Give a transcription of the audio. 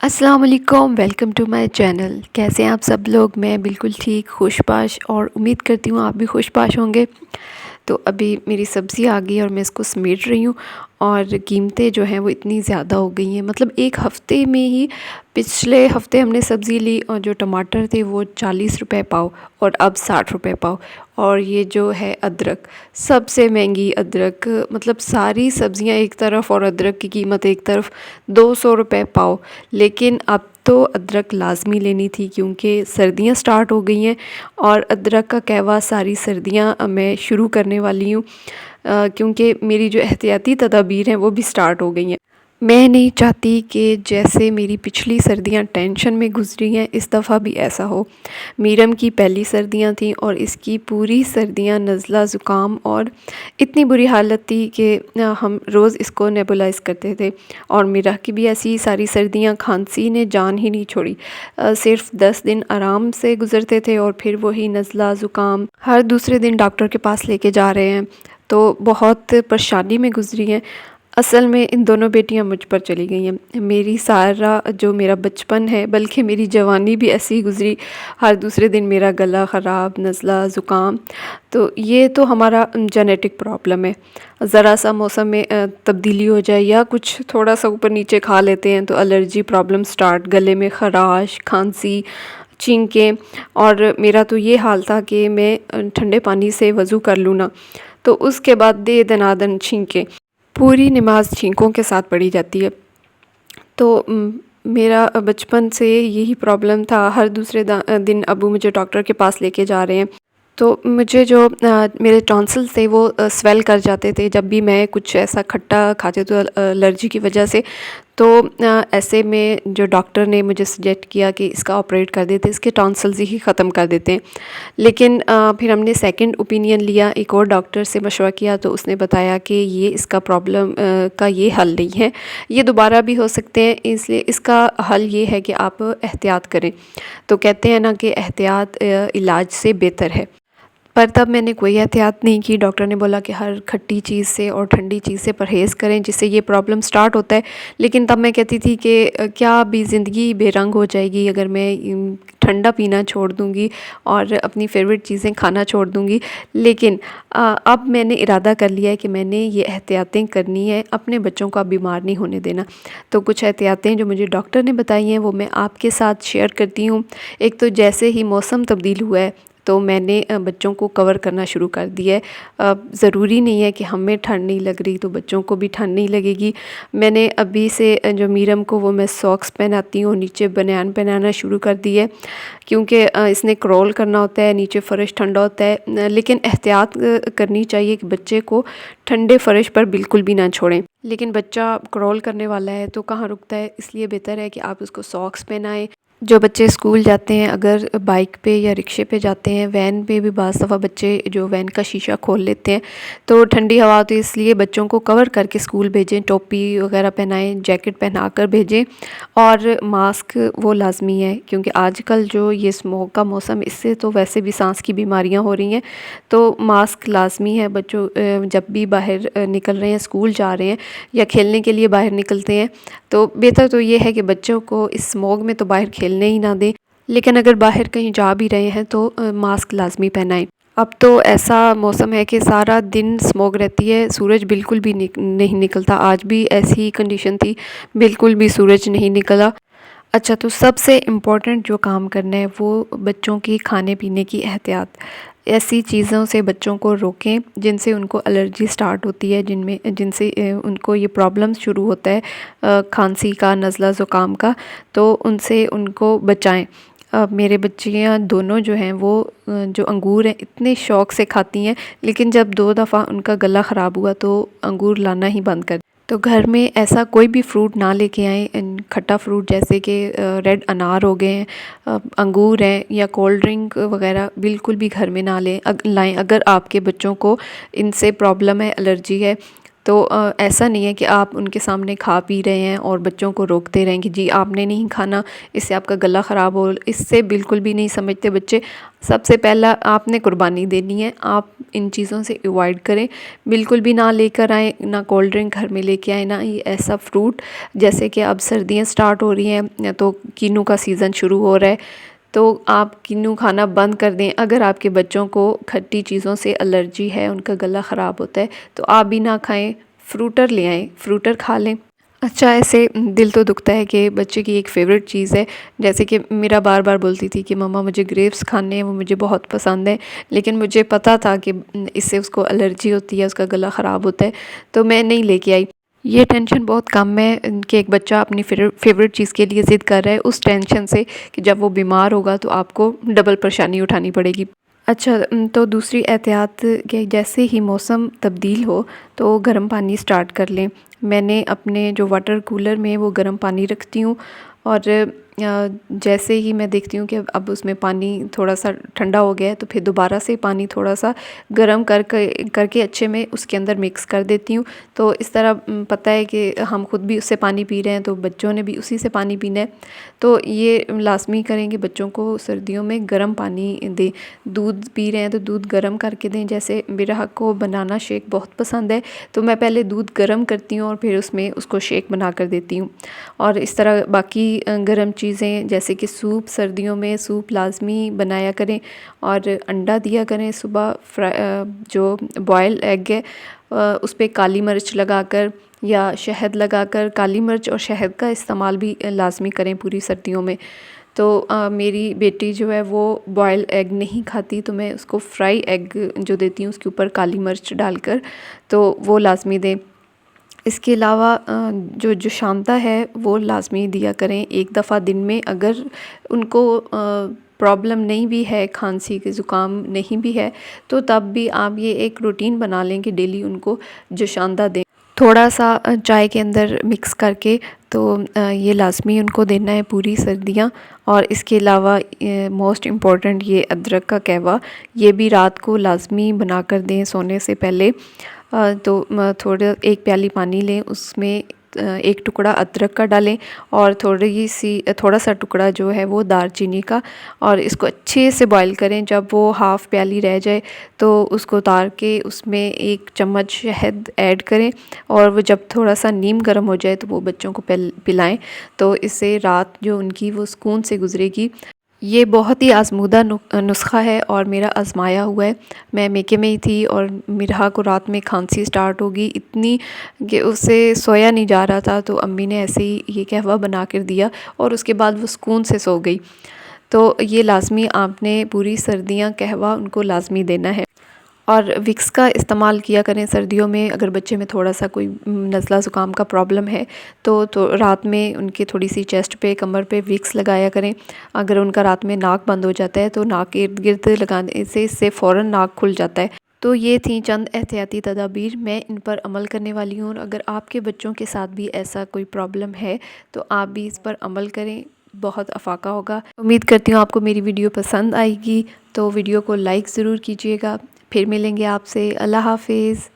अस्सलाम वालेकुम, welcome to my channel. कैसे हैं आप सब लोग? मैं बिल्कुल ठीक, खुशबाश और उम्मीद करती हूँ आप भी खुशबाश होंगे। तो अभी मेरी सब्ज़ी आ गई और मैं इसको समेट रही हूँ और कीमतें जो हैं वो इतनी ज़्यादा हो गई हैं। मतलब एक हफ़्ते में ही, पिछले हफ़्ते हमने सब्ज़ी ली और जो टमाटर थे वो 40 रुपए पाव और अब 60 रुपए पाव। और ये जो है अदरक, सबसे महंगी अदरक, मतलब सारी सब्ज़ियाँ एक तरफ और अदरक की कीमत एक तरफ, 200 रुपए पाव। लेकिन अब तो अदरक लाज़मी लेनी थी क्योंकि सर्दियाँ स्टार्ट हो गई हैं और अदरक का कहवा सारी सर्दियाँ मैं शुरू करने वाली हूँ, क्योंकि मेरी जो एहतियाती तदाबीर हैं वो भी स्टार्ट हो गई हैं। मैं नहीं चाहती कि जैसे मेरी पिछली सर्दियाँ टेंशन में गुजरी हैं इस दफ़ा भी ऐसा हो। मीरम की पहली सर्दियाँ थीं और इसकी पूरी सर्दियाँ नज़ला ज़ुकाम और इतनी बुरी हालत थी कि हम रोज़ इसको नेबुलाइज़ करते थे। और मीरा की भी ऐसी सारी सर्दियाँ, खांसी ने जान ही नहीं छोड़ी। सिर्फ 10 दिन आराम से गुज़रते थे और फिर वही नज़ला ज़ुकाम, हर दूसरे दिन डॉक्टर के पास लेके जा रहे हैं। तो बहुत परेशानी में गुजरी हैं। असल में इन दोनों बेटियां मुझ पर चली गई हैं। मेरी सारा जो मेरा बचपन है, बल्कि मेरी जवानी भी ऐसी ही गुज़री। हर दूसरे दिन मेरा गला ख़राब, नज़ला ज़ुकाम। तो ये तो हमारा जेनेटिक प्रॉब्लम है। ज़रा सा मौसम में तब्दीली हो जाए या कुछ थोड़ा सा ऊपर नीचे खा लेते हैं तो एलर्जी प्रॉब्लम स्टार्ट, गले में ख़राश, खांसी, छींकें। और मेरा तो ये हाल था कि मैं ठंडे पानी से वज़ू कर लूँ ना, तो उसके बाद दे दनादन छींकें, पूरी नमाज छींकों के साथ पढ़ी जाती है। तो मेरा बचपन से यही प्रॉब्लम था। हर दूसरे दिन अब्बू मुझे डॉक्टर के पास लेके जा रहे हैं। तो मुझे जो मेरे टॉन्सिल्स थे वो स्वेल कर जाते थे जब भी मैं कुछ ऐसा खट्टा खाती तो एलर्जी की वजह से। तो ऐसे में जो डॉक्टर ने मुझे सजेस्ट किया कि इसका ऑपरेट कर देते, इसके टॉन्सिल्स ही ख़त्म कर देते हैं। लेकिन फिर हमने सेकंड ओपिनियन लिया, एक और डॉक्टर से मशवरा किया तो उसने बताया कि ये इसका प्रॉब्लम का ये हल नहीं है, ये दोबारा भी हो सकते हैं, इसलिए इसका हल ये है कि आप एहतियात करें। तो कहते हैं ना कि एहतियात इलाज से बेहतर है। पर तब मैंने कोई एहतियात नहीं की। डॉक्टर ने बोला कि हर खट्टी चीज़ से और ठंडी चीज़ से परहेज़ करें जिससे ये प्रॉब्लम स्टार्ट होता है। लेकिन तब मैं कहती थी कि क्या अभी ज़िंदगी बेरंग हो जाएगी अगर मैं ठंडा पीना छोड़ दूँगी और अपनी फ़ेवरेट चीज़ें खाना छोड़ दूँगी। लेकिन अब मैंने इरादा कर लिया है कि मैंने ये एहतियातें करनी है, अपने बच्चों को अब बीमार नहीं होने देना। तो कुछ एहतियातें जो मुझे डॉक्टर ने बताई हैं वो मैं आपके साथ शेयर करती हूँ। एक तो जैसे ही मौसम तब्दील हुआ है तो मैंने बच्चों को कवर करना शुरू कर दिया है। ज़रूरी नहीं है कि हमें ठंड नहीं लग रही तो बच्चों को भी ठंड नहीं लगेगी। मैंने अभी से जो मीरम को वो मैं सॉक्स पहनाती हूँ, नीचे बनियान पहनाना शुरू कर दी है क्योंकि इसने क्रॉल करना होता है, नीचे फ़र्श ठंडा होता है। लेकिन एहतियात करनी चाहिए कि बच्चे को ठंडे फ़र्श पर बिल्कुल भी ना छोड़ें। लेकिन बच्चा क्रॉल करने वाला है तो कहाँ रुकता है, इसलिए बेहतर है कि आप उसको सॉक्स पहनाएं। जो बच्चे स्कूल जाते हैं, अगर बाइक पे या रिक्शे पे जाते हैं, वैन पे भी बाज़ दफ़ा बच्चे जो वैन का शीशा खोल लेते हैं तो ठंडी हवा होती है, इसलिए बच्चों को कवर करके स्कूल भेजें, टोपी वगैरह पहनाएं, जैकेट पहना कर भेजें। और मास्क वो लाज़मी है क्योंकि आजकल जो ये स्मोक का मौसम, इससे तो वैसे भी सांस की बीमारियां हो रही हैं। तो मास्क लाज़मी है। बच्चों जब भी बाहर निकल रहे हैं, स्कूल जा रहे हैं या खेलने के लिए बाहर निकलते हैं, तो बेहतर तो ये है कि बच्चों को इस स्मॉग में तो बाहर खेलने ही ना दें। लेकिन अगर बाहर कहीं जा भी रहे हैं तो मास्क लाज़मी पहनाएं। अब तो ऐसा मौसम है कि सारा दिन स्मॉग रहती है, सूरज बिल्कुल भी नहीं निकलता। आज भी ऐसी ही कंडीशन थी, बिल्कुल भी सूरज नहीं निकला। अच्छा, तो सबसे इम्पोर्टेंट जो काम करना है वो बच्चों की खाने पीने की एहतियात। ऐसी चीज़ों से बच्चों को रोकें जिनसे उनको एलर्जी स्टार्ट होती है, जिनसे उनको ये प्रॉब्लम शुरू होता है, खांसी का, नज़ला ज़ुकाम का। तो उनसे उनको बचाएं। मेरे बच्चियाँ दोनों जो हैं वो जो अंगूर हैं इतने शौक़ से खाती हैं, लेकिन जब 2 दफ़ा उनका गला ख़राब हुआ तो अंगूर लाना ही बंद कर। तो घर में ऐसा कोई भी फ्रूट ना लेके आएँ, खट्टा फ्रूट जैसे कि रेड अनार हो गए हैं, अंगूर हैं, या कोल्ड ड्रिंक वगैरह बिल्कुल भी घर में ना लाएँ अगर आपके बच्चों को इनसे प्रॉब्लम है, एलर्जी है। तो ऐसा नहीं है कि आप उनके सामने खा पी रहे हैं और बच्चों को रोकते रहें कि जी आपने नहीं खाना, इससे आपका गला ख़राब हो। इससे बिल्कुल भी नहीं समझते बच्चे। सबसे पहला आपने कुर्बानी देनी है, आप इन चीज़ों से अवॉइड करें, बिल्कुल भी ना लेकर आएँ, ना कोल्ड ड्रिंक घर में लेके आएँ, ना ये ऐसा फ्रूट। जैसे कि अब सर्दियाँ स्टार्ट हो रही हैं तो किन्नू का सीज़न शुरू हो रहा है, तो आप किन्नू खाना बंद कर दें। अगर आपके बच्चों को खट्टी चीज़ों से एलर्जी है, उनका गला ख़राब होता है, तो आप भी ना खाएं, फ्रूटर ले आएँ, फ्रूटर खा लें। अच्छा, ऐसे दिल तो दुखता है कि बच्चे की एक फ़ेवरेट चीज़ है, जैसे कि मेरा बार बार बोलती थी कि मम्मा मुझे ग्रेप्स खाने हैं, वो मुझे बहुत पसंद है, लेकिन मुझे पता था कि इससे उसको एलर्जी होती है, उसका गला ख़राब होता है, तो मैं नहीं लेके आई। ये टेंशन बहुत कम है कि एक बच्चा अपनी फ़ेवरेट चीज़ के लिए ज़िद कर रहा है, उस टेंशन से कि जब वो बीमार होगा तो आपको डबल परेशानी उठानी पड़ेगी। अच्छा, तो दूसरी एहतियात कि जैसे ही मौसम तब्दील हो तो गर्म पानी स्टार्ट कर लें। मैंने अपने जो वाटर कूलर में वो गर्म पानी रखती हूँ, और जैसे ही मैं देखती हूँ कि अब उसमें पानी थोड़ा सा ठंडा हो गया है, तो फिर दोबारा से पानी थोड़ा सा गर्म करके अच्छे में उसके अंदर मिक्स कर देती हूँ। तो इस तरह पता है कि हम खुद भी उससे पानी पी रहे हैं, तो बच्चों ने भी उसी से पानी पीना है। तो ये लाज़मी करें कि बच्चों को सर्दियों में गर्म पानी दें। दूध पी रहे हैं तो दूध गर्म करके दें। जैसे मेरे हक को बनाना शेक बहुत पसंद है, तो मैं पहले दूध गर्म करती हूँ और फिर उसमें उसको शेक बना कर देती हूँ। और इस तरह बाकी गर्म चीज़ें, जैसे कि सूप, सर्दियों में सूप लाज़मी बनाया करें, और अंडा दिया करें सुबह। जो बॉयल एग है उस पे काली मिर्च लगाकर या शहद लगाकर, काली मिर्च और शहद का इस्तेमाल भी लाज़मी करें पूरी सर्दियों में। तो मेरी बेटी जो है वो बॉयल एग नहीं खाती, तो मैं उसको फ्राई एग जो देती हूँ उसके ऊपर काली मिर्च डालकर, तो वो लाज़मी दें। इसके अलावा जो शांता है वो लाज़मी दिया करें एक दफ़ा दिन में। अगर उनको प्रॉब्लम नहीं भी है, खांसी के ज़ुकाम नहीं भी है, तो तब भी आप ये एक रूटीन बना लें कि डेली उनको जोशांदा दें, थोड़ा सा चाय के अंदर मिक्स करके। तो ये लाज़मी उनको देना है पूरी सर्दियाँ। और इसके अलावा मोस्ट इम्पॉर्टेंट ये अदरक का कहवा, ये भी रात को लाज़मी बना कर दें सोने से पहले। तो थोड़ा 1 प्याली पानी लें, उसमें 1 टुकड़ा अदरक का डालें और थोड़ा सा टुकड़ा जो है वो दालचीनी का, और इसको अच्छे से बॉईल करें। जब वो हाफ़ प्याली रह जाए तो उसको उतार के उसमें 1 चम्मच शहद ऐड करें, और वो जब थोड़ा सा नीम गर्म हो जाए तो वो बच्चों को पिलाएं। तो इससे रात जो उनकी वो सुकून से गुजरेगी। ये बहुत ही आज़मूदा नुस्ख़ा है और मेरा आज़माया हुआ है। मैं मेके में ही थी और मिरहा को रात में खांसी स्टार्ट हो गई इतनी कि उससे सोया नहीं जा रहा था, तो अम्मी ने ऐसे ही ये कहवा बना कर दिया और उसके बाद वो सुकून से सो गई। तो ये लाज़मी आपने पूरी सर्दियाँ कहवा उनको लाज़मी देना है। और विक्स का इस्तेमाल किया करें सर्दियों में। अगर बच्चे में थोड़ा सा कोई नज़ला ज़ुकाम का प्रॉब्लम है तो रात में उनके थोड़ी सी चेस्ट पे, कमर पे विक्स लगाया करें। अगर उनका रात में नाक बंद हो जाता है तो नाक के इर्द गिर्द लगाने से इससे फ़ौरन नाक खुल जाता है। तो ये थी चंद एहतियाती तदाबीर, मैं इन पर अमल करने वाली हूँ। और अगर आपके बच्चों के साथ भी ऐसा कोई प्रॉब्लम है तो आप भी इस पर अमल करें, बहुत अफाका होगा। उम्मीद करती हूँ आपको मेरी वीडियो पसंद आएगी, तो वीडियो को लाइक ज़रूर कीजिएगा। फिर मिलेंगे आपसे। अल्लाह हाफ़िज़।